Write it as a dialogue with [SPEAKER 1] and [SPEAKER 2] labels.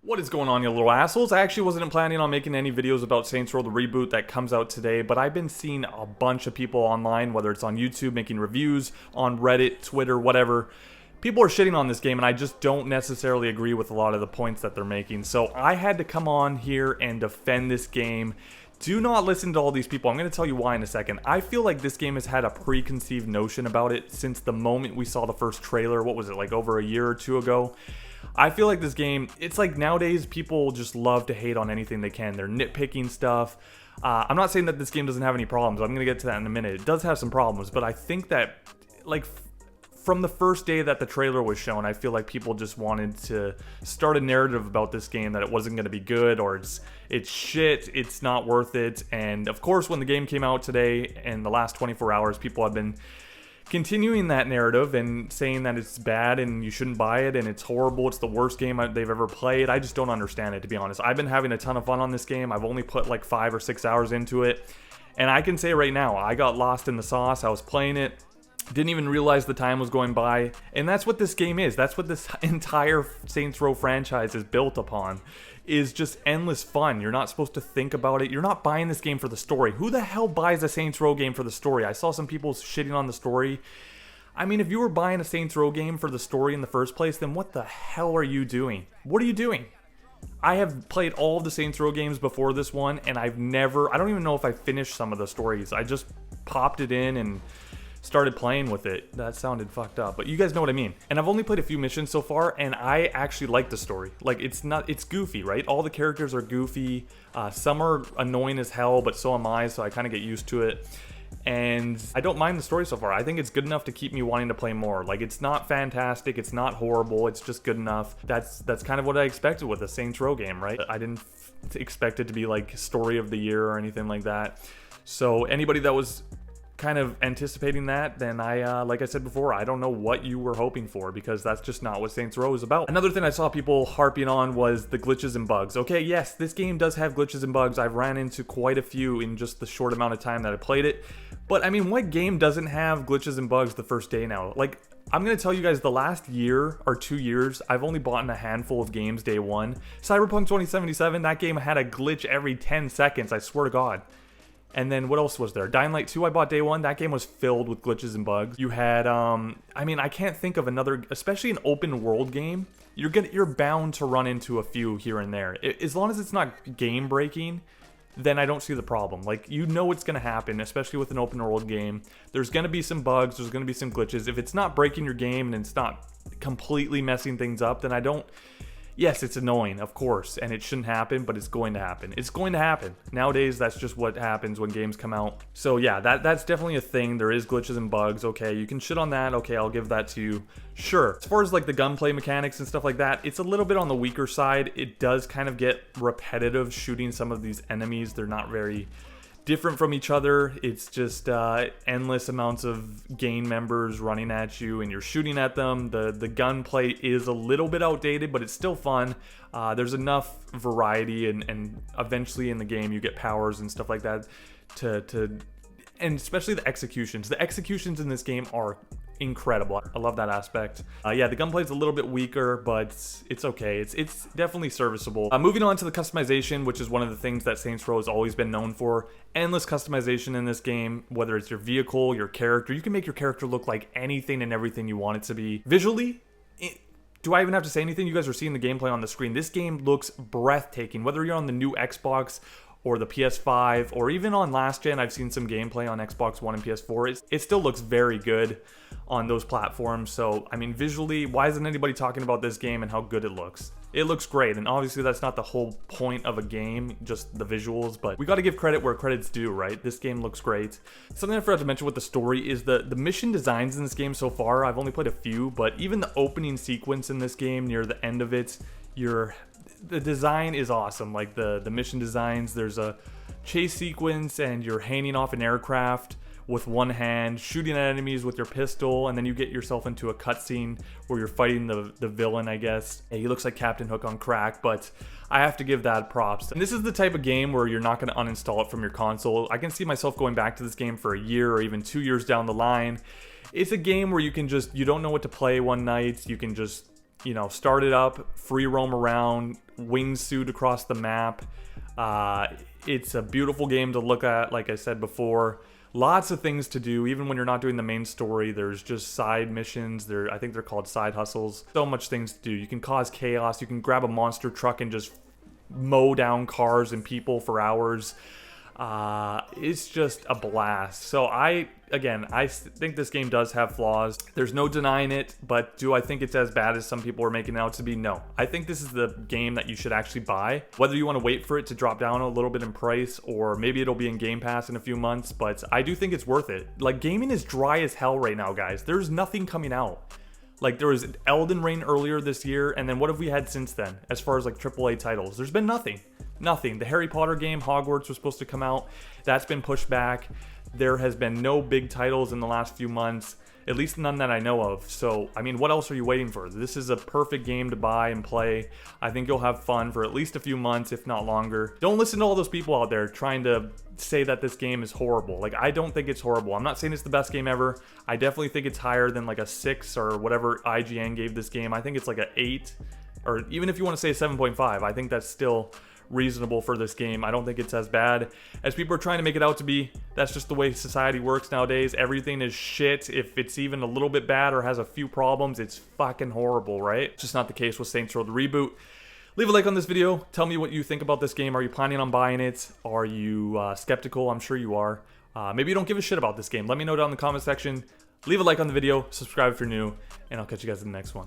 [SPEAKER 1] What is going on, you little assholes? I actually wasn't planning on making any videos about Saints Row the Reboot that comes out today, but I've been seeing a bunch of people online, whether it's on YouTube making reviews, on Reddit, Twitter, whatever. People are shitting on this game, and I just don't necessarily agree with a lot of the points that they're making. So I had to come on here and defend this game. Do not listen to all these people. I'm going to tell you why in a second. I feel like this game has had a preconceived notion about it since the moment we saw the first trailer. What was it, like over a year or two ago? I feel like this game, it's like nowadays people just love to hate on anything they can. They're nitpicking stuff. I'm not saying that this game doesn't have any problems. I'm going to get to that in a minute. It does have some problems, but I think that, like, from the first day that the trailer was shown, I feel like people just wanted to start a narrative about this game that it wasn't going to be good, or it's shit, it's not worth it. And of course, when the game came out today, in the last 24 hours, people have been continuing that narrative and saying that it's bad and you shouldn't buy it and it's horrible, it's the worst game they've ever played. I just don't understand it, to be honest. I've been having a ton of fun on this game. I've only put like 5 or 6 hours into it, and I can say right now, I got lost in the sauce. I was playing it, didn't even realize the time was going by, and that's what this game is. That's what this entire Saints Row franchise is built upon, is just endless fun. You're not supposed to think about it. You're not buying this game for the story. Who the hell buys a Saints Row game for the story? I saw some people shitting on the story. I mean, if you were buying a Saints Row game for the story in the first place, then what the hell are you doing? What are you doing? I have played all of the Saints Row games before this one, and I don't even know if I finished some of the stories. I just popped it in and started playing with it. That sounded fucked up, but you guys know what I mean. And I've only played a few missions so far, and I actually like the story. Like, it's goofy, right? All the characters are goofy. Some are annoying as hell, but so am I, so I kind of get used to it. And I don't mind the story so far. I think it's good enough to keep me wanting to play more. Like, it's not fantastic, it's not horrible, it's just good enough. That's kind of what I expected with a Saints Row game, right? I didn't expect it to be like story of the year or anything like that. So anybody that was kind of anticipating that, then like I said before, I don't know what you were hoping for, because that's just not what Saints Row is about. Another thing I saw people harping on was the glitches and bugs. Okay, yes, this game does have glitches and bugs. I've ran into quite a few in just the short amount of time that I played it. But I mean, what game doesn't have glitches and bugs the first day now? Like, I'm going to tell you guys, the last year or 2 years, I've only bought in a handful of games day one. Cyberpunk 2077, that game had a glitch every 10 seconds, I swear to God. And then what else was there? Dying Light 2, I bought day one. That game was filled with glitches and bugs. You had, I mean, I can't think of another, especially an open world game, you're bound to run into a few here and there. As long as it's not game breaking, then I don't see the problem. Like, you know it's gonna happen, especially with an open world game. There's gonna be some bugs, there's gonna be some glitches. If it's not breaking your game and it's not completely messing things up, then I don't. Yes, it's annoying, of course, and it shouldn't happen, but it's going to happen. It's going to happen. Nowadays, that's just what happens when games come out. So yeah, that's definitely a thing. There is glitches and bugs. Okay, you can shit on that. Okay, I'll give that to you. Sure. As far as like the gunplay mechanics and stuff like that, it's a little bit on the weaker side. It does kind of get repetitive shooting some of these enemies. They're not very different from each other. It's just endless amounts of gang members running at you and you're shooting at them. The gunplay is a little bit outdated, but it's still fun. There's enough variety, and eventually in the game you get powers and stuff like that and especially the executions. The executions in this game are incredible. I love that aspect. Yeah, the gunplay is a little bit weaker, but it's okay. It's definitely serviceable. Moving on to the customization, which is one of the things that Saints Row has always been known for. Endless customization in this game, whether it's your vehicle, your character. You can make your character look like anything and everything you want it to be. Visually, do I even have to say anything? You guys are seeing the gameplay on the screen. This game looks breathtaking. Whether you're on the new Xbox or the PS5, or even on last gen, I've seen some gameplay on Xbox One and PS4. It still looks very good on those platforms. So, I mean, visually, why isn't anybody talking about this game and how good it looks? It looks great, and obviously that's not the whole point of a game, just the visuals, but we gotta give credit where credit's due, right? This game looks great. Something I forgot to mention with the story is the mission designs in this game so far. I've only played a few, but even the opening sequence in this game, near the end of it, the design is awesome. Like the mission designs, there's a chase sequence and you're handing off an aircraft with one hand, shooting at enemies with your pistol, and then you get yourself into a cutscene where you're fighting the villain, I guess. Hey, he looks like Captain Hook on crack, but I have to give that props. And this is the type of game where you're not going to uninstall it from your console. I can see myself going back to this game for a year or even 2 years down the line. It's a game where you don't know what to play one night, you can just You know, start it up, free roam around, wingsuit across the map. It's a beautiful game to look at, like I said before. Lots of things to do, even when you're not doing the main story. There's just side missions. I think they're called side hustles. So much things to do. You can cause chaos. You can grab a monster truck and just mow down cars and people for hours. It's just a blast. So I think this game does have flaws. There's no denying it, but do I think it's as bad as some people are making it out to be? No. I think this is the game that you should actually buy. Whether you want to wait for it to drop down a little bit in price, or maybe it'll be in Game Pass in a few months, but I do think it's worth it. Like, gaming is dry as hell right now, guys. There's nothing coming out. Like, there was Elden Ring earlier this year, and then what have we had since then as far as like AAA titles? There's been nothing. Nothing. The Harry Potter game, Hogwarts, was supposed to come out. That's been pushed back. There has been no big titles in the last few months, at least none that I know of. So, I mean, what else are you waiting for? This is a perfect game to buy and play. I think you'll have fun for at least a few months, if not longer. Don't listen to all those people out there trying to say that this game is horrible. Like, I don't think it's horrible. I'm not saying it's the best game ever. I definitely think it's higher than like a 6 or whatever IGN gave this game. I think it's like an 8, or even if you want to say 7.5, I think that's still reasonable for this game. I don't think it's as bad as people are trying to make it out to be. That's just the way society works nowadays. Everything is shit. If it's even a little bit bad or has a few problems, it's fucking horrible, right? It's just not the case with Saints Row the Reboot. Leave a like on this video. Tell me what you think about this game. Are you planning on buying it? Are you skeptical? I'm sure you are. Maybe you don't give a shit about this game. Let me know down in the comment section. Leave a like on the video. Subscribe if you're new. And I'll catch you guys in the next one.